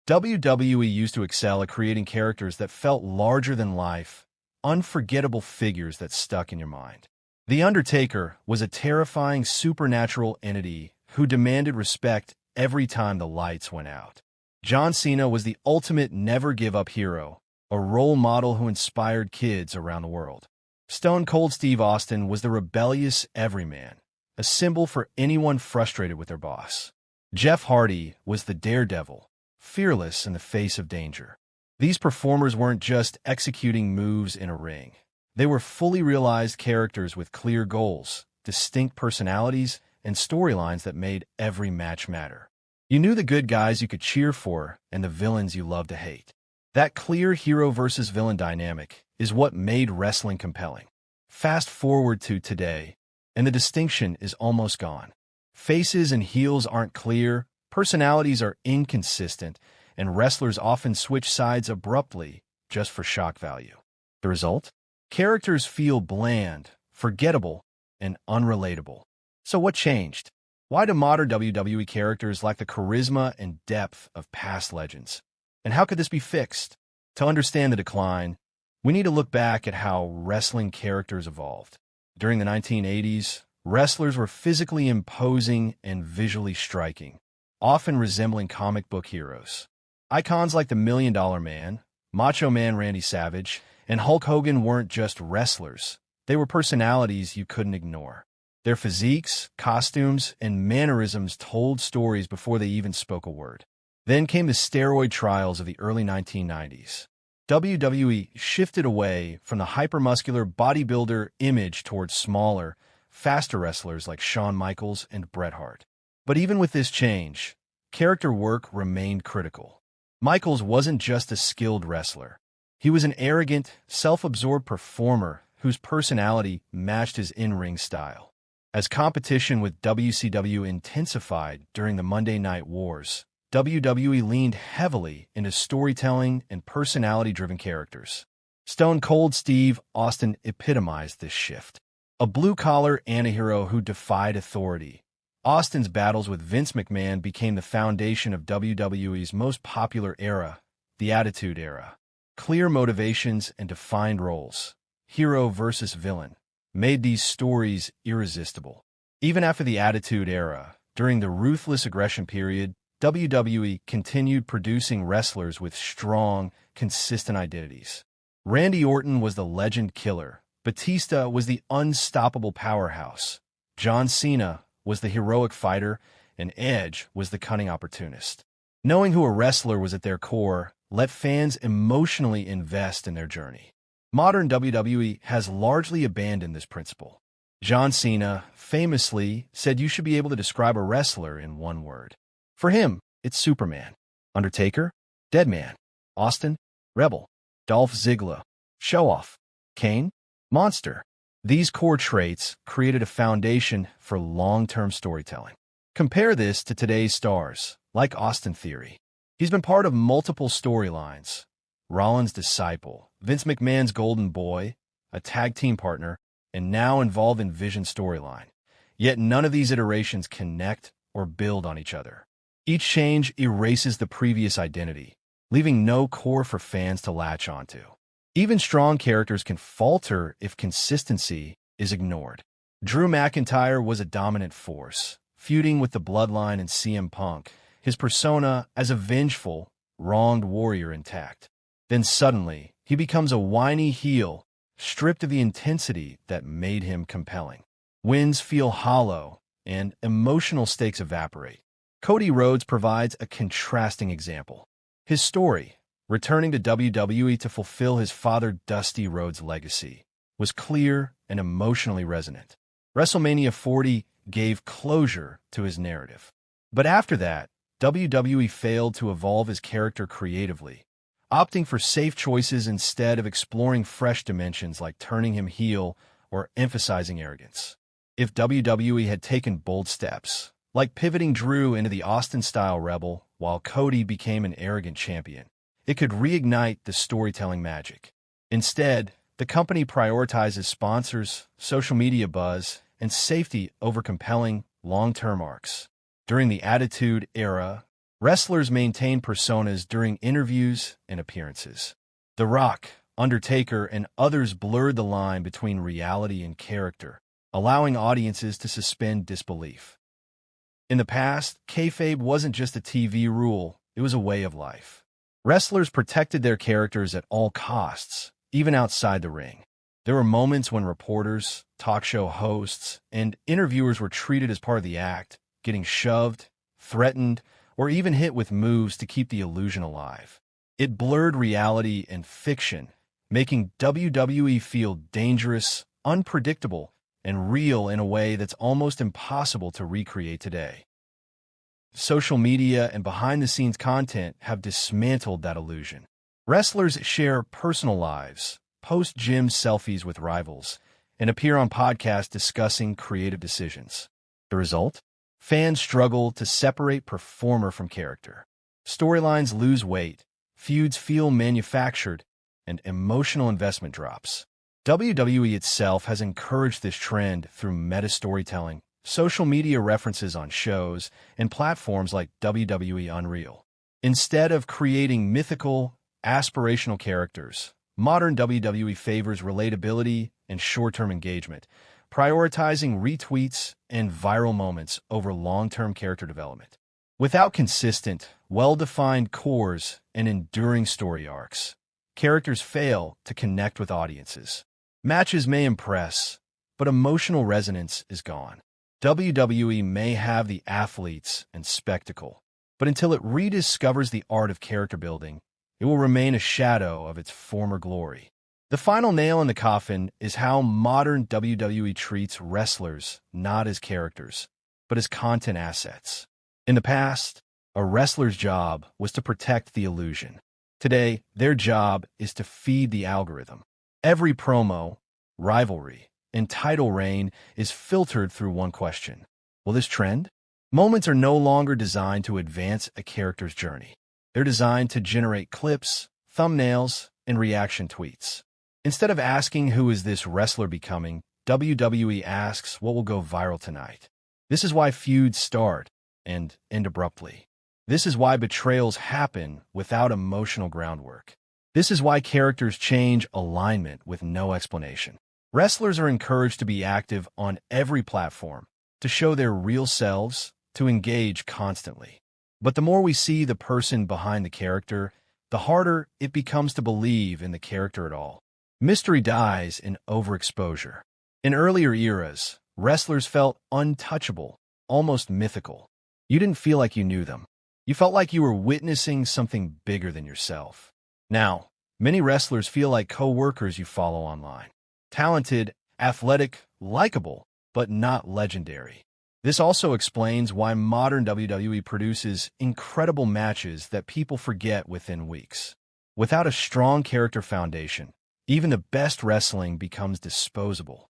WWE used to excel at creating characters that felt larger than life, unforgettable figures that stuck in your mind. The Undertaker was a terrifying supernatural entity who demanded respect every time the lights went out. John Cena was the ultimate never-give-up hero, a role model who inspired kids around the world. Stone Cold Steve Austin was the rebellious everyman, a symbol for anyone frustrated with their boss. Jeff Hardy was the daredevil, fearless in the face of danger. These performers weren't just executing moves in a ring. They were fully realized characters with clear goals, distinct personalities, and storylines that made every match matter. You knew the good guys you could cheer for and the villains you loved to hate. That clear hero versus villain dynamic is what made wrestling compelling. Fast forward to today, and the distinction is almost gone. Faces and heels aren't clear, personalities are inconsistent, and wrestlers often switch sides abruptly just for shock value. The result? Characters feel bland, forgettable, and unrelatable. So what changed? Why do modern WWE characters lack the charisma and depth of past legends? And how could this be fixed? To understand the decline, we need to look back at how wrestling characters evolved. During the 1980s, wrestlers were physically imposing and visually striking, often resembling comic book heroes. Icons like the Million Dollar Man, Macho Man Randy Savage, and Hulk Hogan weren't just wrestlers. They were personalities you couldn't ignore. Their physiques, costumes, and mannerisms told stories before they even spoke a word. Then came the steroid trials of the early 1990s. WWE shifted away from the hypermuscular bodybuilder image towards smaller, faster wrestlers like Shawn Michaels and Bret Hart. But even with this change, character work remained critical. Michaels wasn't just a skilled wrestler. He was an arrogant, self-absorbed performer whose personality matched his in-ring style. As competition with WCW intensified during the Monday Night Wars, WWE leaned heavily into storytelling and personality-driven characters. Stone Cold Steve Austin epitomized this shift. A blue-collar antihero who defied authority, Austin's battles with Vince McMahon became the foundation of WWE's most popular era, the Attitude Era. Clear motivations and defined roles, hero versus villain, made these stories irresistible. Even after the Attitude Era, during the Ruthless Aggression period, WWE continued producing wrestlers with strong, consistent identities. Randy Orton was the legend killer. Batista was the unstoppable powerhouse. John Cena was the heroic fighter, and Edge was the cunning opportunist. Knowing who a wrestler was at their core let fans emotionally invest in their journey. Modern WWE has largely abandoned this principle. John Cena famously said you should be able to describe a wrestler in one word. For him, it's Superman. Undertaker? Deadman. Austin? Rebel. Dolph Ziggler? Show-off. Kane? Monster. These core traits created a foundation for long-term storytelling. Compare this to today's stars, like Austin Theory. He's been part of multiple storylines. Rollins' disciple, Vince McMahon's golden boy, a tag team partner, and now involved in Vision's storyline. Yet none of these iterations connect or build on each other. Each change erases the previous identity, leaving no core for fans to latch onto. Even strong characters can falter if consistency is ignored. Drew McIntyre was a dominant force, feuding with the Bloodline and CM Punk, his persona as a vengeful, wronged warrior intact. Then suddenly, he becomes a whiny heel, stripped of the intensity that made him compelling. Wins feel hollow, and emotional stakes evaporate. Cody Rhodes provides a contrasting example. His story, returning to WWE to fulfill his father Dusty Rhodes' legacy, was clear and emotionally resonant. WrestleMania 40 gave closure to his narrative. But after that, WWE failed to evolve his character creatively, opting for safe choices instead of exploring fresh dimensions like turning him heel or emphasizing arrogance. If WWE had taken bold steps, like pivoting Drew into the Austin-style rebel while Cody became an arrogant champion, it could reignite the storytelling magic. Instead, the company prioritizes sponsors, social media buzz, and safety over compelling, long-term arcs. During the Attitude Era, Wrestlers maintain personas during interviews and appearances. The Rock, Undertaker, and others blurred the line between reality and character, allowing audiences to suspend disbelief. In the past, kayfabe wasn't just a TV rule, it was a way of life. Wrestlers protected their characters at all costs, even outside the ring. There were moments when reporters, talk show hosts, and interviewers were treated as part of the act, getting shoved, threatened, or even hit with moves to keep the illusion alive. It blurred reality and fiction, making WWE feel dangerous, unpredictable, and real in a way that's almost impossible to recreate today. Social media and behind-the-scenes content have dismantled that illusion. Wrestlers share personal lives, post gym selfies with rivals, and appear on podcasts discussing creative decisions. The result? Fans struggle to separate performer from character. Storylines lose weight, feuds feel manufactured, and emotional investment drops. WWE itself has encouraged this trend through meta-storytelling, social media references on shows, and platforms like WWE Unreal. Instead of creating mythical, aspirational characters, modern WWE favors relatability and short-term engagement, prioritizing retweets and viral moments over long-term character development. Without consistent, well-defined cores and enduring story arcs, characters fail to connect with audiences. Matches may impress, but emotional resonance is gone. WWE may have the athletes and spectacle, but until it rediscovers the art of character building, it will remain a shadow of its former glory. The final nail in the coffin is how modern WWE treats wrestlers not as characters, but as content assets. In the past, a wrestler's job was to protect the illusion. Today, their job is to feed the algorithm. Every promo, rivalry, and title reign is filtered through one question. Will this trend? Moments are no longer designed to advance a character's journey. They're designed to generate clips, thumbnails, and reaction tweets. Instead of asking who is this wrestler becoming, WWE asks what will go viral tonight. This is why feuds start and end abruptly. This is why betrayals happen without emotional groundwork. This is why characters change alignment with no explanation. Wrestlers are encouraged to be active on every platform, to show their real selves, to engage constantly. But the more we see the person behind the character, the harder it becomes to believe in the character at all. Mystery dies in overexposure. In earlier eras, wrestlers felt untouchable, almost mythical. You didn't feel like you knew them. You felt like you were witnessing something bigger than yourself. Now, many wrestlers feel like co-workers you follow online. Talented, athletic, likable, but not legendary. This also explains why modern WWE produces incredible matches that people forget within weeks. Without a strong character foundation, even the best wrestling becomes disposable.